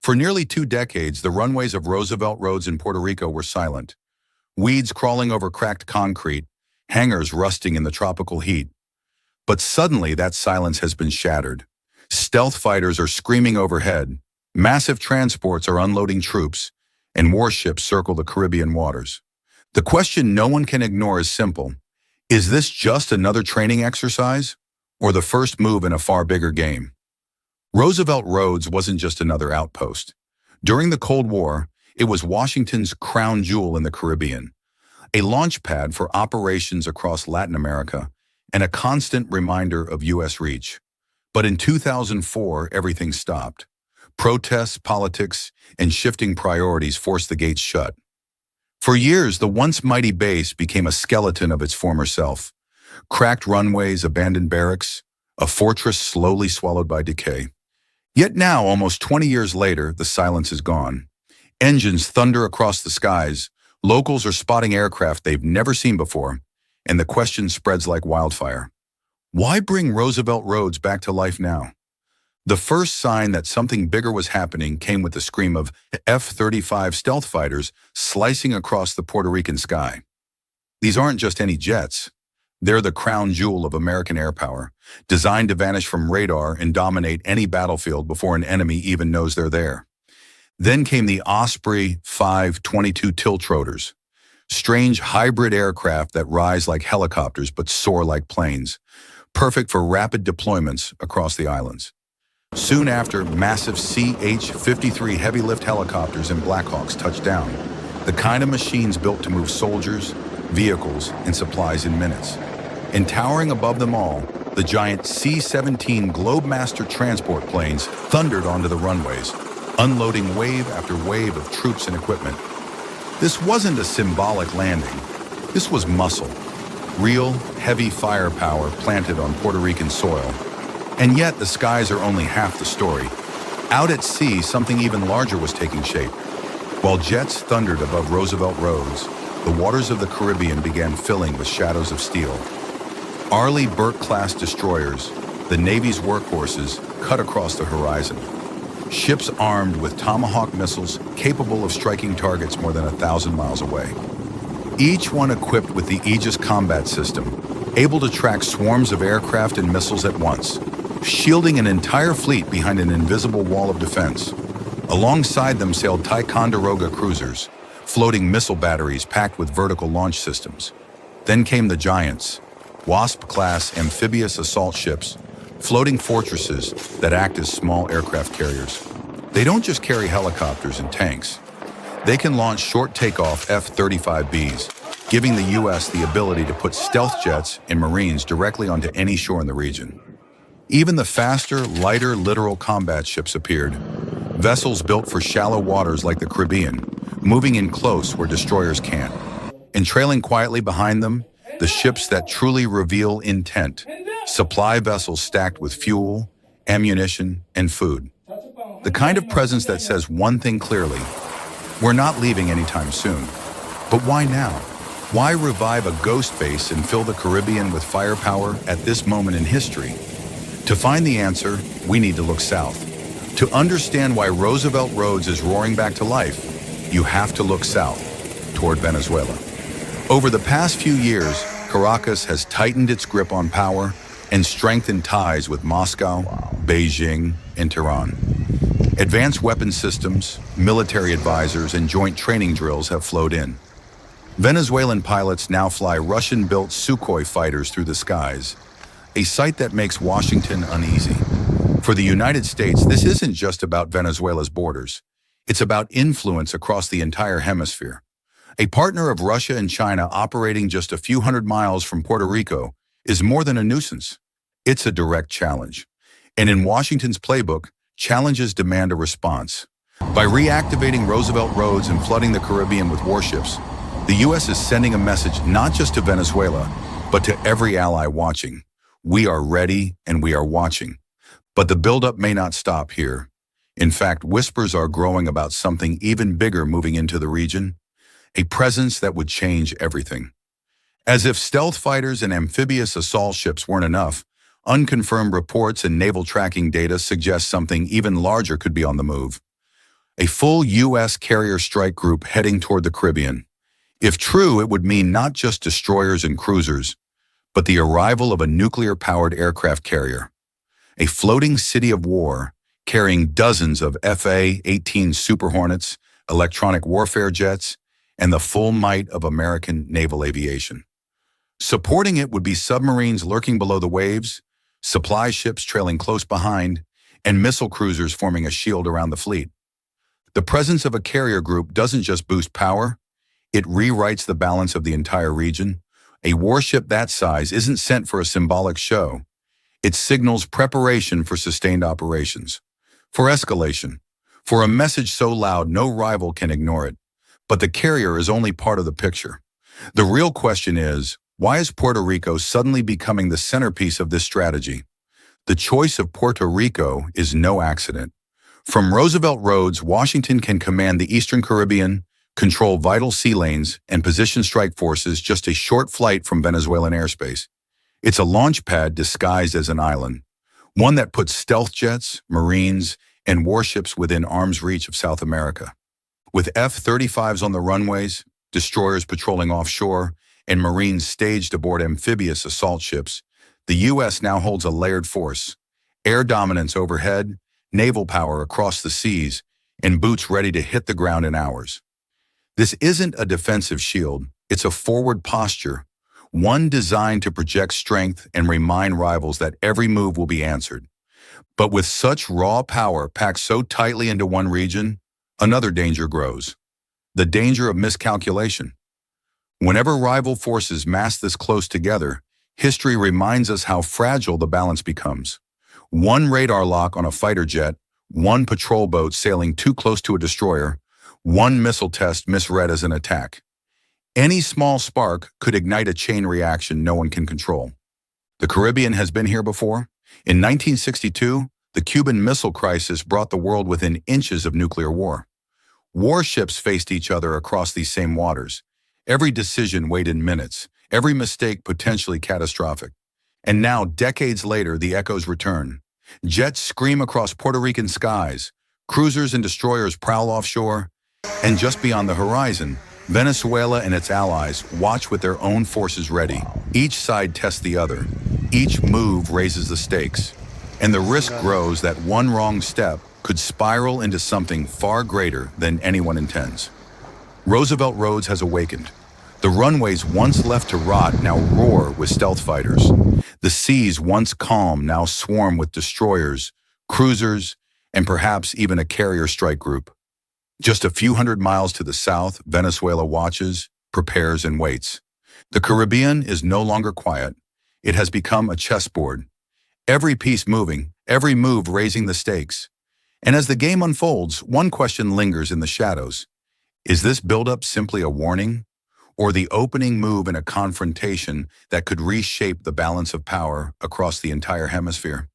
For nearly 2 decades, the runways of Roosevelt roads in Puerto Rico were silent. Weeds crawling over cracked concrete, hangars rusting in the tropical heat. But suddenly that silence has been shattered. Stealth fighters are screaming overhead, massive transports are unloading troops, and warships circle the Caribbean waters. The question no one can ignore is simple. Is this just another training exercise, or the first move in a far bigger game? Roosevelt Roads wasn't just another outpost. During the Cold War, it was Washington's crown jewel in the Caribbean, a launch pad for operations across Latin America, and a constant reminder of U.S. reach. But in 2004, everything stopped. Protests, politics, and shifting priorities forced the gates shut. For years, the once mighty base became a skeleton of its former self. Cracked runways, abandoned barracks, a fortress slowly swallowed by decay. Yet now, almost 20 years later, the silence is gone. Engines thunder across the skies, locals are spotting aircraft they've never seen before, and the question spreads like wildfire. Why bring Roosevelt Roads back to life now? The first sign that something bigger was happening came with the scream of F-35 stealth fighters slicing across the Puerto Rican sky. These aren't just any jets. They're the crown jewel of American air power, designed to vanish from radar and dominate any battlefield before an enemy even knows they're there. Then came the Osprey 522 tiltrotors, strange hybrid aircraft that rise like helicopters but soar like planes, perfect for rapid deployments across the islands. Soon after, massive CH-53 heavy-lift helicopters and Blackhawks touched down, the kind of machines built to move soldiers, vehicles, and supplies in minutes. And towering above them all, the giant C-17 Globemaster transport planes thundered onto the runways, unloading wave after wave of troops and equipment. This wasn't a symbolic landing. This was muscle. Real, heavy firepower planted on Puerto Rican soil. And yet, the skies are only half the story. Out at sea, something even larger was taking shape. While jets thundered above Roosevelt Roads, the waters of the Caribbean began filling with shadows of steel. Arleigh Burke-class destroyers, the Navy's workhorses, cut across the horizon. Ships armed with Tomahawk missiles capable of striking targets more than 1,000 miles away. Each one equipped with the Aegis combat system, able to track swarms of aircraft and missiles at once, shielding an entire fleet behind an invisible wall of defense. Alongside them sailed Ticonderoga cruisers, floating missile batteries packed with vertical launch systems. Then came the giants, Wasp-class amphibious assault ships, floating fortresses that act as small aircraft carriers. They don't just carry helicopters and tanks. They can launch short takeoff F-35Bs, giving the U.S. the ability to put stealth jets and Marines directly onto any shore in the region. Even the faster, lighter littoral combat ships appeared, vessels built for shallow waters like the Caribbean, moving in close where destroyers can't. And trailing quietly behind them, the ships that truly reveal intent, supply vessels stacked with fuel, ammunition, and food. The kind of presence that says one thing clearly: we're not leaving anytime soon. But why now? Why revive a ghost base and fill the Caribbean with firepower at this moment in history? To find the answer, we need to look south. To understand why Roosevelt Roads is roaring back to life, you have to look south, toward Venezuela. Over the past few years, Caracas has tightened its grip on power and strengthened ties with Moscow, Beijing, and Tehran. Advanced weapons systems, military advisors, and joint training drills have flowed in. Venezuelan pilots now fly Russian-built Sukhoi fighters through the skies, a sight that makes Washington uneasy. For the United States, this isn't just about Venezuela's borders. It's about influence across the entire hemisphere. A partner of Russia and China operating just a few hundred miles from Puerto Rico is more than a nuisance. It's a direct challenge. And in Washington's playbook, challenges demand a response. By reactivating Roosevelt Roads and flooding the Caribbean with warships, the U.S. is sending a message not just to Venezuela, but to every ally watching. We are ready and we are watching. But the buildup may not stop here. In fact, whispers are growing about something even bigger moving into the region, a presence that would change everything. As if stealth fighters and amphibious assault ships weren't enough, unconfirmed reports and naval tracking data suggest something even larger could be on the move. A full U.S. carrier strike group heading toward the Caribbean. If true, it would mean not just destroyers and cruisers, but the arrival of a nuclear-powered aircraft carrier. A floating city of war carrying dozens of FA-18 Super Hornets, electronic warfare jets, and the full might of American naval aviation. Supporting it would be submarines lurking below the waves, supply ships trailing close behind, and missile cruisers forming a shield around the fleet. The presence of a carrier group doesn't just boost power, it rewrites the balance of the entire region. A warship that size isn't sent for a symbolic show. It signals preparation for sustained operations, for escalation, for a message so loud no rival can ignore it. But the carrier is only part of the picture. The real question is, why is Puerto Rico suddenly becoming the centerpiece of this strategy? The choice of Puerto Rico is no accident. From Roosevelt Roads, Washington can command the Eastern Caribbean, control vital sea lanes, and position strike forces just a short flight from Venezuelan airspace. It's a launch pad disguised as an island, one that puts stealth jets, marines, and warships within arm's reach of South America. With F-35s on the runways, destroyers patrolling offshore, and marines staged aboard amphibious assault ships, the U.S. now holds a layered force: air dominance overhead, naval power across the seas, and boots ready to hit the ground in hours. This isn't a defensive shield, it's a forward posture, one designed to project strength and remind rivals that every move will be answered. But with such raw power packed so tightly into one region, another danger grows: the danger of miscalculation. Whenever rival forces mass this close together, history reminds us how fragile the balance becomes. One radar lock on a fighter jet, one patrol boat sailing too close to a destroyer, one missile test misread as an attack. Any small spark could ignite a chain reaction no one can control. The Caribbean has been here before. In 1962, the Cuban Missile Crisis brought the world within inches of nuclear war. Warships faced each other across these same waters. Every decision weighed in minutes, every mistake potentially catastrophic. And now, decades later, the echoes return. Jets scream across Puerto Rican skies, cruisers and destroyers prowl offshore, and just beyond the horizon, Venezuela and its allies watch with their own forces ready. Each side tests the other. Each move raises the stakes. And the risk grows that one wrong step could spiral into something far greater than anyone intends. Roosevelt Roads has awakened. The runways once left to rot now roar with stealth fighters. The seas once calm now swarm with destroyers, cruisers, and perhaps even a carrier strike group. Just a few hundred miles to the south, Venezuela watches, prepares, and waits. The Caribbean is no longer quiet. It has become a chessboard. Every piece moving, every move raising the stakes. And as the game unfolds, one question lingers in the shadows. Is this buildup simply a warning, or the opening move in a confrontation that could reshape the balance of power across the entire hemisphere?